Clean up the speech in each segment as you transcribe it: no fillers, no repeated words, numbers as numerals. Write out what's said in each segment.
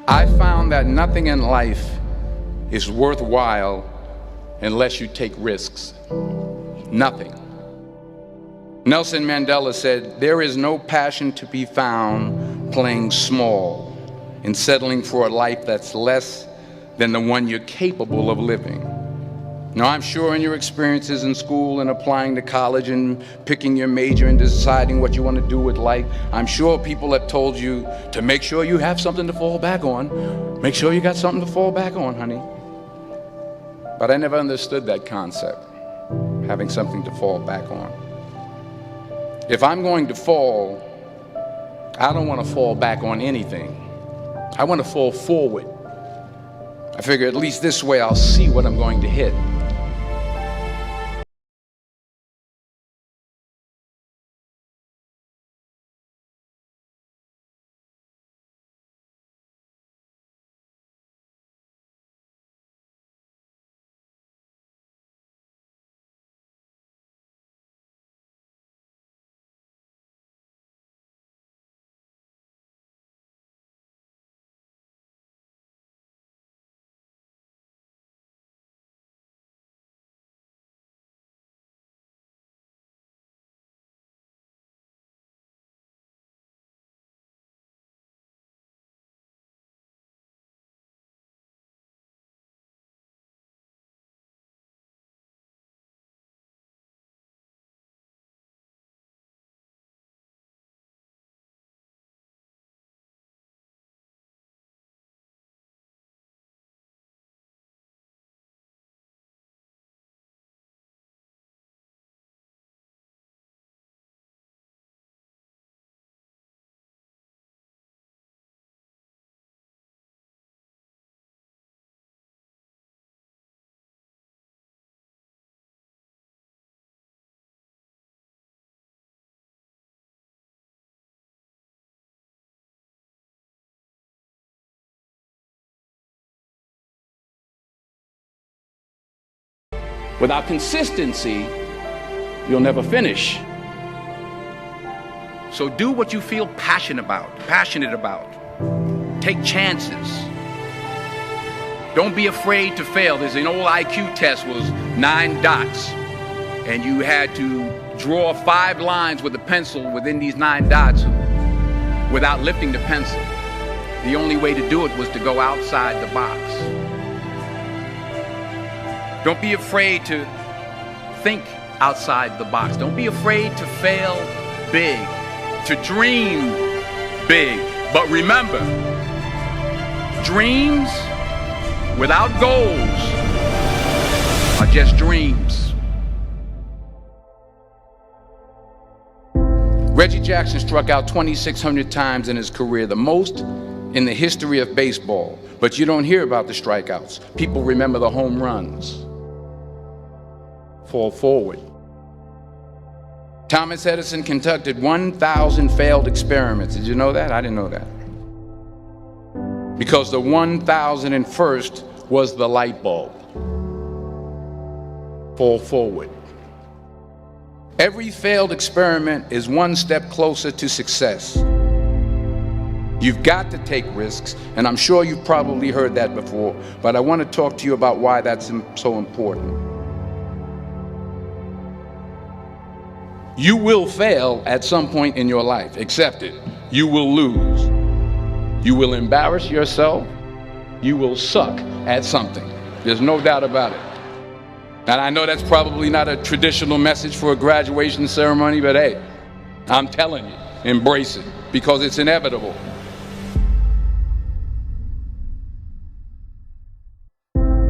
I found that nothing in life is worthwhile unless you take risks. Nothing. Nelson Mandela said, "There is no passion to be found playing small and settling for a life that's less than the one you're capable of living." Now, I'm sure in your experiences in school and applying to college and picking your major and deciding what you want to do with life, I'm sure people have told you to make sure you have something to fall back on. Make sure you got something to fall back on, honey. But I never understood that concept, having something to fall back on. If I'm going to fall, I don't want to fall back on anything. I want to fall forward. I figure at least this way I'll see what I'm going to hit. Without consistency, you'll never finish. So do what you feel passionate about. Take chances. Don't be afraid to fail. There's an old IQ test, was 9 dots, and you had to draw 5 lines with a pencil within these 9 dots without lifting the pencil. The only way to do it was to go outside the box. Don't be afraid to think outside the box. Don't be afraid to fail big, to dream big. But remember, dreams without goals are just dreams. Reggie Jackson struck out 2,600 times in his career, the most in the history of baseball. But you don't hear about the strikeouts. People remember the home runs. Fall forward. Thomas Edison conducted 1,000 failed experiments. Did you know that? I didn't know that. Because the 1,001st was the light bulb. Fall forward. Every failed experiment is one step closer to success. You've got to take risks, and I'm sure you've probably heard that before, but I want to talk to you about why that's so important. You will fail at some point in your life. Accept it. You will lose. You will embarrass yourself. You will suck at something. There's no doubt about it. And I know that's probably not a traditional message for a graduation ceremony, but hey, I'm telling you, embrace it, because it's inevitable.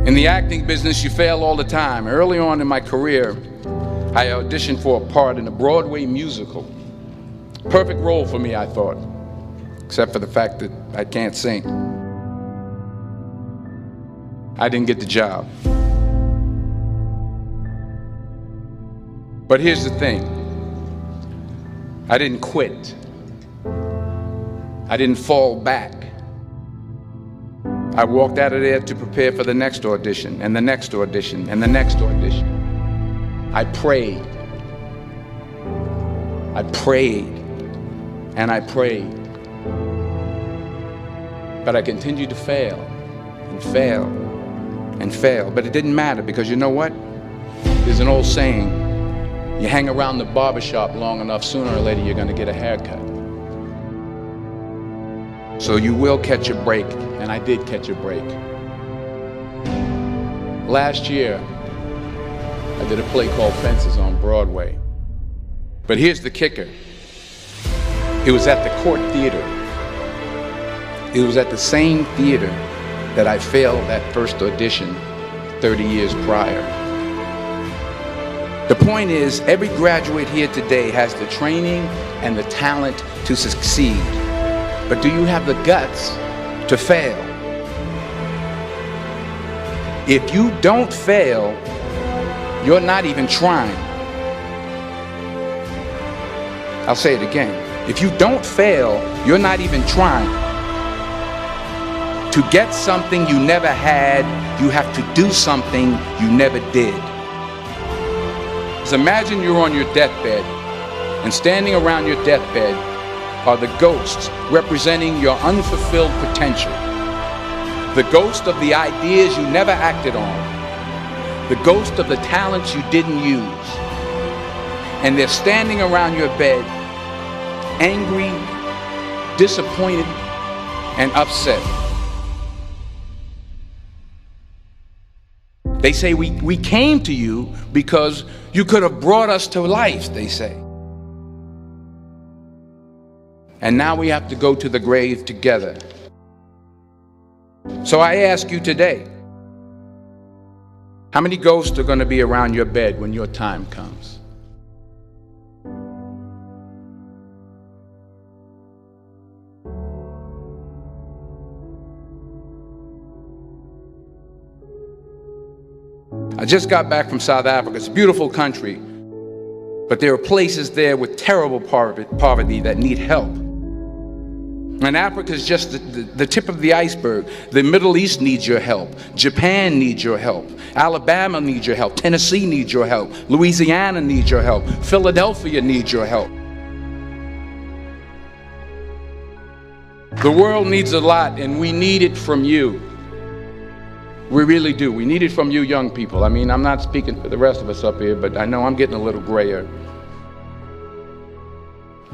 In the acting business, you fail all the time. Early on in my career, I auditioned for a part in a Broadway musical. Perfect role for me, I thought, except for the fact that I can't sing. I didn't get the job. But here's the thing. I didn't quit. I didn't fall back. I walked out of there to prepare for the next audition, and the next audition, and the next audition. I prayed. I prayed. And I prayed. But I continued to fail and fail and fail. But it didn't matter, because you know what? There's an old saying, you hang around the barbershop long enough, sooner or later you're going to get a haircut. So you will catch a break, and I did catch a break. Last year, I did a play called Fences on Broadway. But here's the kicker. It was at the Court Theater. It was at the same theater that I failed that first audition 30 years prior. The point is, every graduate here today has the training and the talent to succeed. But do you have the guts to fail? If you don't fail, you're not even trying. I'll say it again. If you don't fail, you're not even trying. To get something you never had, you have to do something you never did. So imagine you're on your deathbed, and standing around your deathbed are the ghosts representing your unfulfilled potential. The ghost of the ideas you never acted on. The ghost of the talents you didn't use. And they're standing around your bed, angry, disappointed, and upset. They say, we came to you because you could have brought us to life, they say. And now we have to go to the grave together. So I ask you today, how many ghosts are going to be around your bed when your time comes? I just got back from South Africa. It's a beautiful country, but there are places there with terrible poverty that need help. And Africa is just the tip of the iceberg. The Middle East needs your help. Japan needs your help. Alabama needs your help. Tennessee needs your help. Louisiana needs your help. Philadelphia needs your help. The world needs a lot, and we need it from you. We really do. We need it from you young people. I mean, I'm not speaking for the rest of us up here, but I know I'm getting a little grayer.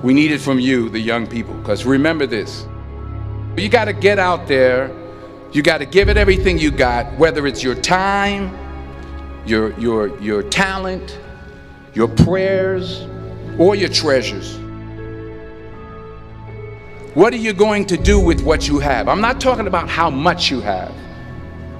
We need it from you, the young people, because remember this. You got to get out there. You got to give it everything you got, whether it's your time, your talent, your prayers, or your treasures. What are you going to do with what you have? I'm not talking about how much you have.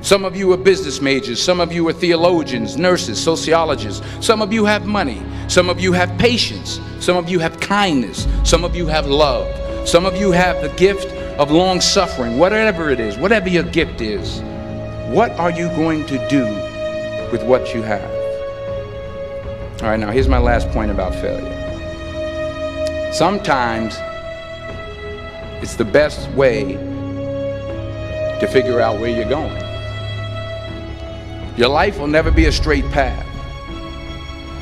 Some of you are business majors, some of you are theologians, nurses, sociologists. Some of you have money, some of you have patience, some of you have kindness, some of you have love, some of you have the gift of long suffering. Whatever it is, whatever your gift is, what are you going to do with what you have? All right, now here's my last point about failure. Sometimes it's the best way to figure out where you're going. Your life will never be a straight path.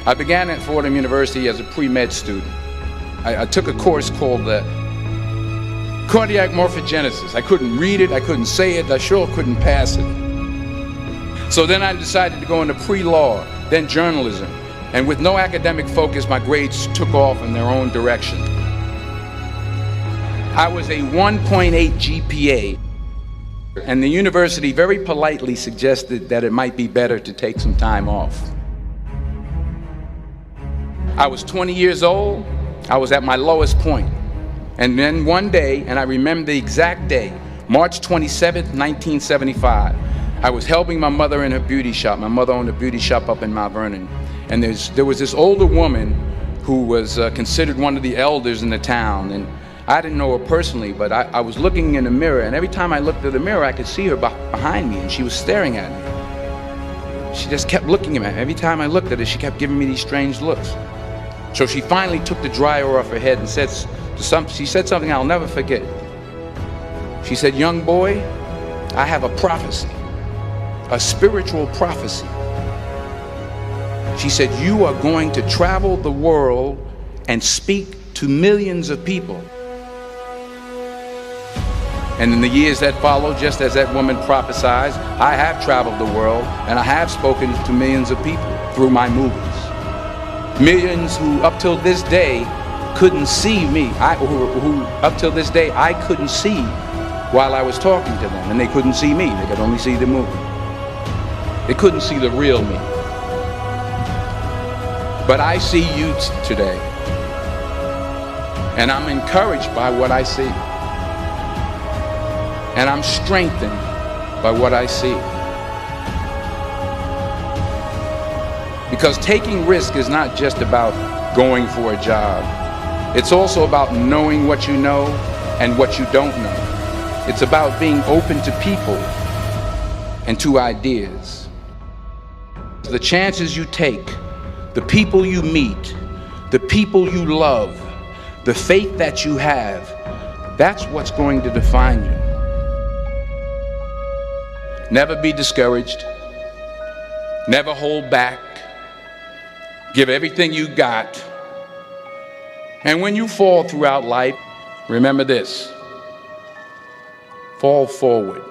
I began at Fordham University as a pre-med student. I took a course called cardiac morphogenesis. I couldn't read it, I couldn't say it, I sure couldn't pass it. So then I decided to go into pre-law, then journalism. And with no academic focus, my grades took off in their own direction. I was a 1.8 GPA. And the university very politely suggested that it might be better to take some time off. I was 20 years old. I was at my lowest point. And then one day, and I remember the exact day, March 27th, 1975, I was helping my mother in her beauty shop. My mother owned a beauty shop up in Mount Vernon. And there was this older woman who was considered one of the elders in the town. And I didn't know her personally, but I was looking in the mirror, and every time I looked at the mirror, I could see her behind me, and she was staring at me. She just kept looking at me. Every time I looked at her, she kept giving me these strange looks. So she finally took the dryer off her head and she said something I'll never forget. She said, "Young boy, I have a prophecy, a spiritual prophecy." She said, "You are going to travel the world and speak to millions of people. And in the years that followed, just as that woman prophesied, I have traveled the world and I have spoken to millions of people through my movies. Millions who up till this day couldn't see me, who up till this day I couldn't see while I was talking to them, and they couldn't see me, they could only see the movie. They couldn't see the real me. But I see you today, and I'm encouraged by what I see. And I'm strengthened by what I see. Because taking risk is not just about going for a job. It's also about knowing what you know and what you don't know. It's about being open to people and to ideas. The chances you take, the people you meet, the people you love, the faith that you have, that's what's going to define you. Never be discouraged. Never hold back. Give everything you got. And when you fall throughout life, remember this: fall forward.